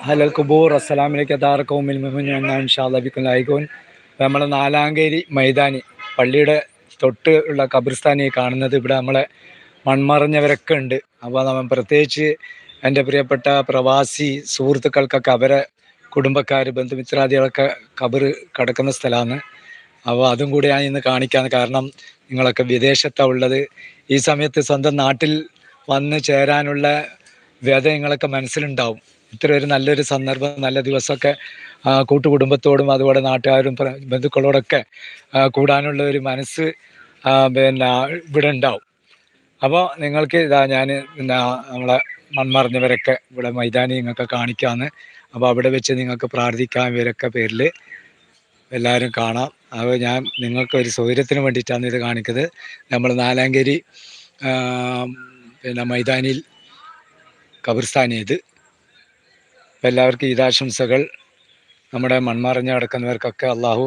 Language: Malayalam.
ഹലൽ കുബൂർ അസ്സലാമിലേക്ക് ദാറക്കൗമിൽ മുഅ്മിനീൻ ഇൻഷാല്ലാഹ് ബിക്കും ലായിഖൂൻ. നമ്മളെ നാലാങ്കേരി മൈതാനി പള്ളിയുടെ തൊട്ട് ഉള്ള ഖബർസ്ഥാനി കാണുന്നത്. ഇവിടെ നമ്മളെ മൺമറഞ്ഞവരൊക്കെ ഉണ്ട്. അപ്പോൾ നമ്മൾ പ്രത്യേകിച്ച് എൻ്റെ പ്രിയപ്പെട്ട പ്രവാസി സുഹൃത്തുക്കൾക്കൊക്കെ അവരെ കുടുംബക്കാർ ബന്ധുമിത്രാദികളൊക്കെ ഖബർ കിടക്കുന്ന സ്ഥലമാണ്. അപ്പോൾ അതും കൂടിയാണ് ഇന്ന് കാണിക്കാന്ന്. കാരണം നിങ്ങളൊക്കെ വിദേശത്താണ് ഉള്ളത്. ഈ സമയത്ത് സ്വന്തം നാട്ടിൽ വന്ന് ചേരാനുള്ള വ്യത നിങ്ങളൊക്കെ മനസ്സിലുണ്ടാവും. ഇത്ര ഒരു നല്ലൊരു സന്ദർഭം, നല്ല ദിവസമൊക്കെ കൂട്ടുകുടുംബത്തോടും അതുപോലെ നാട്ടുകാരും ബന്ധുക്കളോടൊക്കെ കൂടാനുള്ള ഒരു മനസ്സ് പിന്നെ ഇവിടെ ഉണ്ടാവും. അപ്പോൾ നിങ്ങൾക്ക് ഇതാ ഞാൻ പിന്നെ നമ്മളെ മൺമറഞ്ഞവരൊക്കെ ഇവിടെ മൈതാനി നിങ്ങൾക്ക് കാണിക്കാമെന്ന്. അപ്പോൾ അവിടെ വെച്ച് നിങ്ങൾക്ക് പ്രാർത്ഥിക്കാൻ ഇവരൊക്കെ പേരിൽ എല്ലാവരും കാണാം. അപ്പോൾ ഞാൻ നിങ്ങൾക്ക് ഒരു സൗകര്യത്തിന് വേണ്ടിയിട്ടാണ് ഇത് കാണിക്കുന്നത്. നമ്മൾ നാലാങ്കേരി പിന്നെ മൈതാനിയിൽ ഖബർസ്ഥാനി ഇത്. എല്ലാവർക്കും ഈദാശംസകൾ. നമ്മുടെ മൺമറഞ്ഞ് കിടക്കുന്നവർക്കൊക്കെ അള്ളാഹു